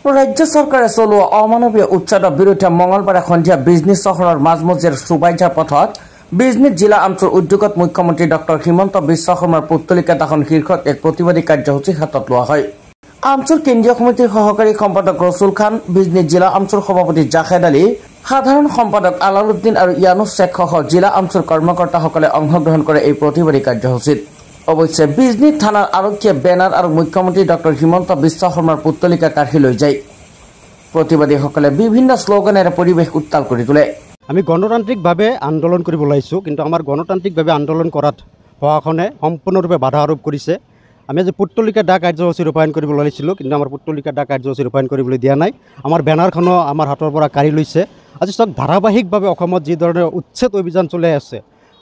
ৰাজ্য চৰকাৰে চলোৱা অমানৱীয় উচ্ছেদৰ বিৰুদ্ধে মঙলবাৰে সন্ধিয়া বিজনী চহৰৰ মাজমজিয়াৰ সুবাইঝাৰ পথত বিজনী জিলা আমচুৰ উদ্যোগত মুখ্যমন্ত্ৰী ডক্টৰ হিমন্ত বিশ্ব শৰ্মাৰ পুত্তলিকা দাহন শীৰ্ষত এক প্ৰতিবাদী কাৰ্যসূচী হাতত লোৱা হয়। আমচুৰ কেন্দ্ৰীয় সমিতিৰ সহকাৰী সম্পাদক ৰছুল খান, বিজনী জিলা আমচুৰ সভাপতি জাহেদ আলী, সাধাৰণ সম্পাদক আলালুদ্দিন আৰু ইয়ানুছ শেখ সহ জিলা আমচুৰ কৰ্মকৰ্তাসকলে অংশগ্ৰহণ কৰে এই প্ৰতিবাদী কাৰ্যসূচীত। অৱশ্যে বিজনী থানাৰ আৰক্ষীয়ে বেনাৰ আৰু মুখ্যমন্ত্ৰী ডক্টৰ হিমন্ত বিশ্ব শৰ্মাৰ পুত্তলিকা কাঢ়ি লৈ যায়। প্ৰতিবাদীসকলে বিভিন্ন শ্লোগানেৰে পৰিৱেশ উত্তাল কৰি তোলে। আমি গণতান্ত্ৰিকভাৱে আন্দোলন কৰিব ওলাইছোঁ, কিন্তু আমাৰ গণতান্ত্ৰিকভাৱে আন্দোলন কৰাত প্ৰশাসনে সম্পূৰ্ণৰূপে বাধা আৰোপ কৰিছে। আমি আজি পুত্তলিকা দাহ কাৰ্যসূচী ৰূপায়ণ কৰিব ওলাইছিলোঁ, কিন্তু আমাৰ পুত্তলিকা দাহ কাৰ্যসূচী ৰূপায়ণ কৰিবলৈ দিয়া নাই। আমাৰ বেনাৰখনো আমাৰ হাতৰ পৰা কাঢ়ি লৈছে। আজি চাওক, ধাৰাবাহিকভাৱে অসমত যিধৰণে উচ্ছেদ অভিযান চলি আছে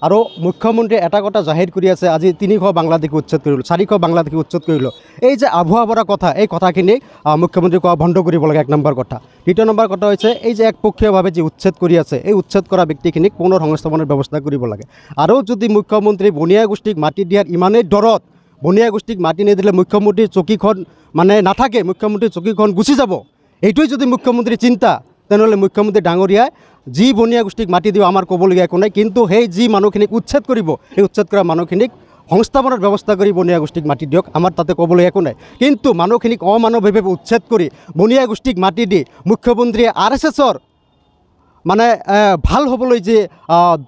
আৰু মুখ্যমন্ত্ৰীয়ে এটা কথা জাহিৰ কৰি আছে, আজি 300 বাংলাদেশী উচ্ছেদ কৰিলোঁ, 400 বাংলাদেশী উচ্ছেদ কৰিলোঁ। এই যে আভুৱা ভৰা কথা, এই কথাখিনি মুখ্যমন্ত্ৰী কোৱা বন্ধ কৰিব লাগে, 1 নম্বৰ কথা। 2 নম্বৰ কথা হৈছে, এই যে একপক্ষীয়ভাৱে যি উচ্ছেদ কৰি আছে, এই উচ্ছেদ কৰা ব্যক্তিখিনিক পুনৰ সংস্থাপনৰ ব্যৱস্থা কৰিব লাগে। আৰু যদি মুখ্যমন্ত্ৰী বনিয়া গোষ্ঠীক মাটি দিয়াৰ ইমানেই দৰত, বনিয়া গোষ্ঠীক মাটি নিদিলে মুখ্যমন্ত্ৰীৰ চকীখন নাথাকে, মুখ্যমন্ত্ৰীৰ চকীখন গুচি যাব, এইটোৱে যদি মুখ্যমন্ত্ৰীৰ চিন্তা, তেনেহ'লে মুখ্যমন্ত্ৰী ডাঙৰীয়াই যি বনিয়া গোষ্ঠীক মাটি দিব আমাৰ ক'বলগীয়া একো নাই, কিন্তু সেই যি মানুহখিনিক উচ্ছেদ কৰিব, সেই উচ্ছেদ কৰা মানুহখিনিক সংস্থাপনৰ ব্যৱস্থা কৰি বনিয়া গোষ্ঠীক মাটি দিয়ক, আমাৰ তাতে ক'বলগীয়া একো নাই। কিন্তু মানুহখিনিক অমানৱীয়ভাৱে উচ্ছেদ কৰি বনিয়া গোষ্ঠীক মাটি দি মুখ্যমন্ত্ৰীয়ে RSSৰ ভাল হ'বলৈ যে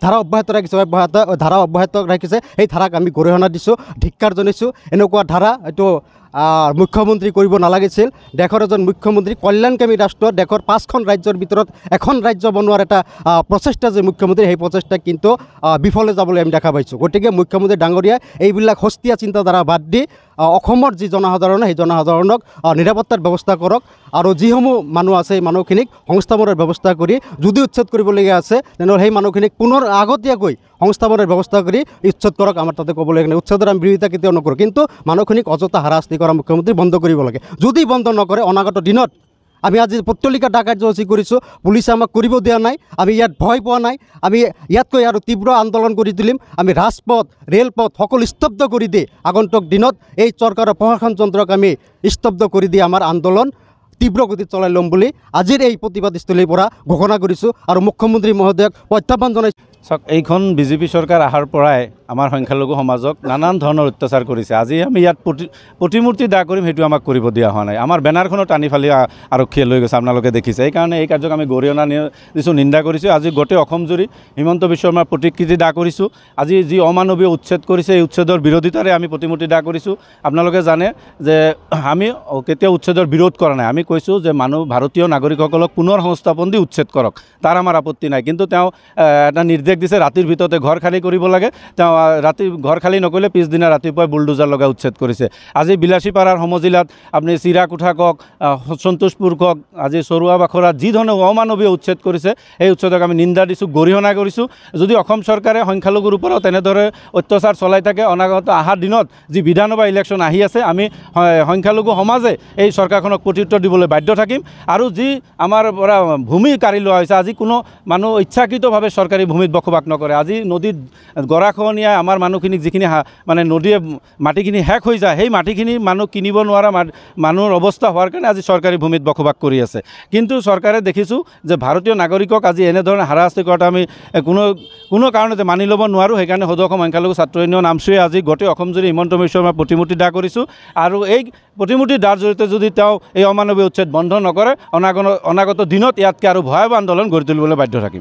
ধাৰা অব্যাহত ৰাখিছে, সেই ধাৰাক আমি গৰিহণা দিছোঁ, ধিক্কাৰ জনাইছোঁ। এনেকুৱা ধাৰা এইটো মুখ্যমন্ত্ৰী কৰিব নালাগিছিল। দেশৰ এজন মুখ্যমন্ত্ৰী, কল্যাণকামী ৰাষ্ট্ৰ, দেশৰ 5খন ৰাজ্যৰ ভিতৰত এখন ৰাজ্য বনোৱাৰ এটা প্ৰচেষ্টা যে মুখ্যমন্ত্ৰী, সেই প্ৰচেষ্টা কিন্তু বিফলে যাবলৈ আমি দেখা পাইছোঁ। গতিকে মুখ্যমন্ত্ৰী ডাঙৰীয়াই এইবিলাক সস্তীয়া চিন্তাধাৰা বাদ দি অসমৰ যি জনসাধাৰণ, সেই জনসাধাৰণক নিৰাপত্তাৰ ব্যৱস্থা কৰক, আৰু যিসমূহ মানুহ আছে সেই মানুহখিনিক সংস্থাপনৰ ব্যৱস্থা কৰি, যদি উচ্ছেদ কৰিবলগীয়া আছে তেনেহ'লে সেই মানুহখিনিক পুনৰ আগতীয়াকৈ সংস্থাপনৰ ব্যৱস্থা কৰি উচ্ছেদ কৰক, আমাৰ তাতে ক'বলগীয়া নাই। উচ্ছেদৰ আমি বিৰোধিতা কেতিয়াও নকৰোঁ, কিন্তু মানুহখিনিক অযথা হাৰাশাস্তি কৰা মুখ্যমন্ত্ৰী বন্ধ কৰিব লাগে। যদি বন্ধ নকৰে, অনাগত দিনত আমি আজি পুত্তলিকা দাহ কাৰ্যসূচী কৰিছোঁ, পুলিচে আমাক কৰিব দিয়া নাই, আমি ইয়াত ভয় পোৱা নাই, আমি ইয়াতকৈ আৰু তীব্ৰ আন্দোলন কৰি তুলিম। আমি ৰাজপথ, ৰেলপথ সকলো স্তব্ধ কৰি দি আগন্তুক দিনত এই চৰকাৰৰ প্ৰশাসনযন্ত্ৰক আমি স্তব্ধ কৰি দি আমাৰ আন্দোলন তীব্ৰ গতিত চলাই ল'ম বুলি আজিৰ এই প্ৰতিবাদস্থলীৰ পৰা ঘোষণা কৰিছোঁ, আৰু মুখ্যমন্ত্ৰী মহোদয়ক প্ৰত্যাহ্বান জনাইছোঁ। চাওক, এইখন বিজেপি চৰকাৰ অহাৰ পৰাই আমাৰ সংখ্যালঘু সমাজক নানান ধৰণৰ অত্যাচাৰ কৰিছে। আজি আমি ইয়াত প্ৰতিমূৰ্তি দাহ কৰিম, সেইটো আমাক কৰিব দিয়া হোৱা নাই। আমাৰ বেনাৰখনো টানি ফালি আৰক্ষীয়ে লৈ গৈছে, আপোনালোকে দেখিছে। সেইকাৰণে এই কাৰ্যক আমি গৰিহণা দিছোঁ, নিন্দা কৰিছোঁ। আজি গোটেই অসম জুৰি হিমন্ত বিশ্ব শৰ্মাৰ প্ৰতিকৃতি দাহ কৰিছোঁ। আজি যি অমানৱীয় উচ্ছেদ কৰিছে, এই উচ্ছেদৰ বিৰোধিতাৰে আমি প্ৰতিমূৰ্তি দাহ কৰিছোঁ। আপোনালোকে জানে যে আমি কেতিয়াও উচ্ছেদৰ বিৰোধ কৰা নাই। আমি কৈছোঁ যে ভাৰতীয় নাগৰিকসকলক পুনৰ সংস্থাপন দি উচ্ছেদ কৰক, তাৰ আমাৰ আপত্তি নাই। কিন্তু তেওঁ এটা নিৰ্দেশ দিছে, ৰাতিৰ ভিতৰতে ঘৰ খালী কৰিব লাগে। তেওঁ ৰাতি ঘৰ খালী নকৰিলে পিছদিনা ৰাতিপুৱাই বুলডোজাৰ লগাই উচ্ছেদ কৰিছে। আজি বিলাসীপাৰাৰ সমজিলাত আপুনি চিৰাকুঠা কওক, সন্তোষপুৰ কওক, আজি চৰুৱা বাখৰাত যি ধৰণে অমানৱীয় উচ্ছেদ কৰিছে, সেই উচ্ছেদক আমি নিন্দা দিছোঁ, গৰিহণা কৰিছোঁ। যদি অসম চৰকাৰে সংখ্যালঘুৰ ওপৰত তেনেদৰে অত্যাচাৰ চলাই থাকে, অনাগত অহা দিনত যি বিধানসভা ইলেকশ্যন আহি আছে, আমি সংখ্যালঘু সমাজে এই চৰকাৰখনক প্ৰত্যুত্তৰ দিবলৈ বাধ্য থাকিম। আৰু যি আমাৰ পৰা ভূমি কাঢ়ি লোৱা হৈছে, আজি কোনো মানুহ ইচ্ছাকৃতভাৱে চৰকাৰী ভূমিত বসবাস নকৰে। আজি নদীত গৰাখহনীয়াই আমাৰ মানুহখিনিক যিখিনি নদীয়ে মাটিখিনি শেষ হৈ যায়, সেই মাটিখিনি মানুহ কিনিব নোৱাৰা মানুহৰ অৱস্থা হোৱাৰ কাৰণে আজি চৰকাৰী ভূমিত বসবাস কৰি আছে। কিন্তু চৰকাৰে দেখিছোঁ যে ভাৰতীয় নাগৰিকক আজি এনেধৰণে হাৰাশাস্তি কৰাটো আমি কোনো কাৰণতে মানি ল'ব নোৱাৰোঁ। সেইকাৰণে সদৌ অসম সংখ্যালঘু ছাত্ৰ ইউনিয়ন আমচুৱে আজি গোটেই অসম জুৰি হিমন্ত বিশ্ব শৰ্মাৰ প্ৰতিমূৰ্তি দাহ কৰিছোঁ। আৰু এই প্ৰতিমূৰ্তি দাহৰ জৰিয়তে যদি তেওঁ এই অমানৱীয় উচ্ছেদ বন্ধ নকৰে, অনাগত দিনত ইয়াতকৈ আৰু ভয়াৱহ আন্দোলন গঢ়ি তুলিবলৈ বাধ্য থাকিম।